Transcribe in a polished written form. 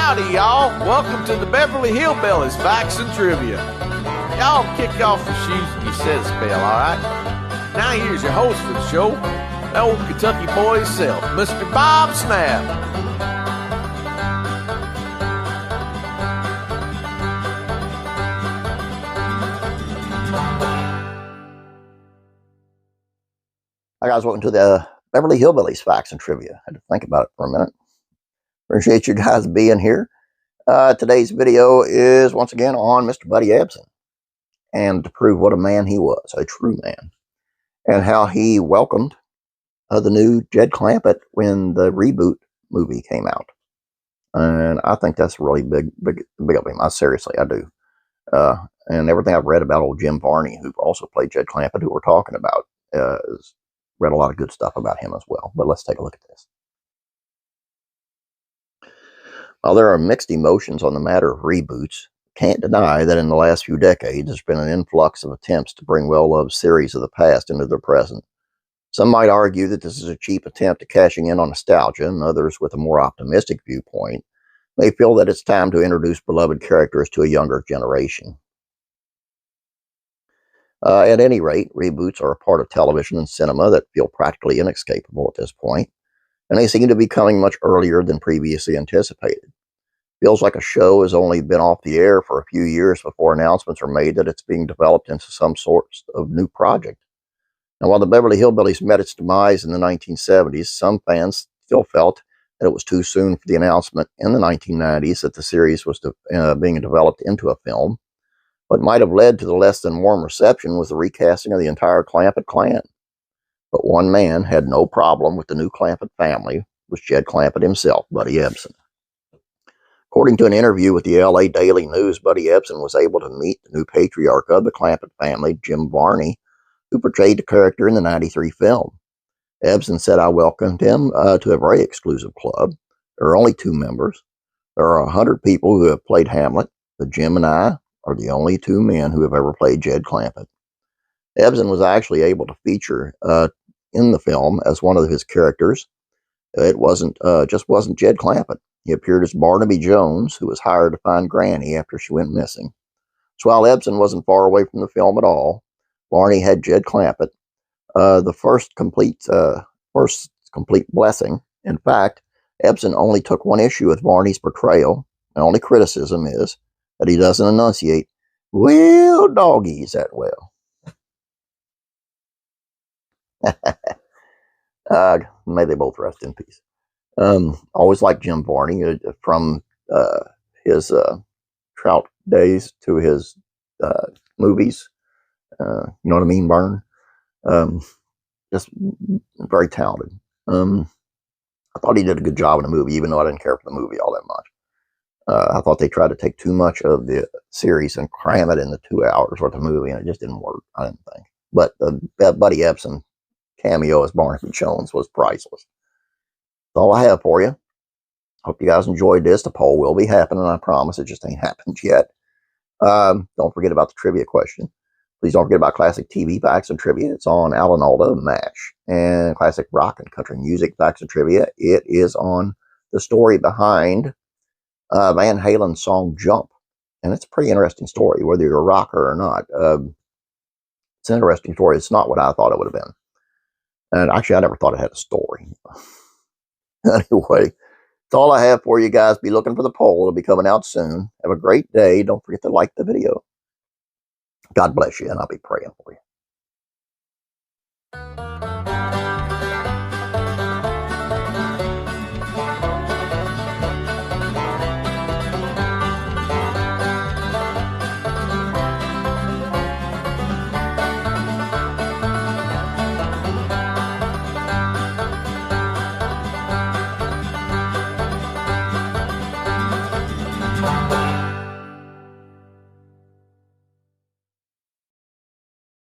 Howdy, y'all. Welcome to the Beverly Hillbillies Facts and Trivia. Y'all kick off your shoes and you set a spell, all right? Now here's your host for the show, the old Kentucky boy himself, Mr. Bob Snap. Hi guys, welcome to the Beverly Hillbillies Facts and Trivia. I had to think about it for a minute. Appreciate you guys being here. Today's video is once again on Mr. Buddy Ebsen, and to prove what a man he was, a true man, and how he welcomed the new Jed Clampett when the reboot movie came out. And I think that's really big of him. Seriously, I do. And everything I've read about old Jim Varney, who also played Jed Clampett, who we're talking about, read a lot of good stuff about him as well. But let's take a look at this. While there are mixed emotions on the matter of reboots, can't deny that in the last few decades there's been an influx of attempts to bring well-loved series of the past into the present. Some might argue that this is a cheap attempt at cashing in on nostalgia, and others with a more optimistic viewpoint may feel that it's time to introduce beloved characters to a younger generation. At any rate, reboots are a part of television and cinema that feel practically inescapable at this point, and they seem to be coming much earlier than previously anticipated. Feels like a show has only been off the air for a few years before announcements are made that it's being developed into some sort of new project. Now, while the Beverly Hillbillies met its demise in the 1970s, some fans still felt that it was too soon for the announcement in the 1990s that the series was being developed into a film. What might have led to the less than warm reception was the recasting of the entire Clampett clan. But one man had no problem with the new Clampett family, was Jed Clampett himself, Buddy Ebsen. According to an interview with the LA Daily News, Buddy Ebsen was able to meet the new patriarch of the Clampett family, Jim Varney, who portrayed the character in the '93 film. Ebsen said, "I welcomed him to a very exclusive club. There are only 2 members. There are 100 people who have played Hamlet, but Jim and I are the only 2 men who have ever played Jed Clampett." Ebsen was actually able to feature in the film as one of his characters. It just wasn't Jed Clampett. He appeared as Barnaby Jones, who was hired to find Granny after she went missing. So while Ebsen wasn't far away from the film at all, Barney had Jed Clampett, the first complete blessing. In fact, Ebsen only took one issue with Barney's portrayal. The only criticism is that he doesn't enunciate, "Well, doggies," that well. May they both rest in peace. Always liked Jim Varney from his Trout days to his movies. You know what I mean, Vern? Just very talented. I thought he did a good job in the movie, even though I didn't care for the movie all that much. I thought they tried to take too much of the series and cram it into 2 hours worth of movie, and it just didn't work, I didn't think. But Buddy Ebsen cameo as Barnaby Jones was priceless. That's all I have for you. Hope you guys enjoyed this. The poll will be happening, I promise. It just ain't happened yet. Don't forget about the trivia question. Please don't forget about classic TV facts and trivia. It's on Alan Alda, MASH. And classic rock and country music facts and trivia. It is on the story behind Van Halen's song Jump. And it's a pretty interesting story, whether you're a rocker or not. It's an interesting story. It's not what I thought it would have been. And actually, I never thought it had a story. Anyway, that's all I have for you guys. Be looking for the poll. It'll be coming out soon. Have a great day. Don't forget to like the video. God bless you, and I'll be praying for you.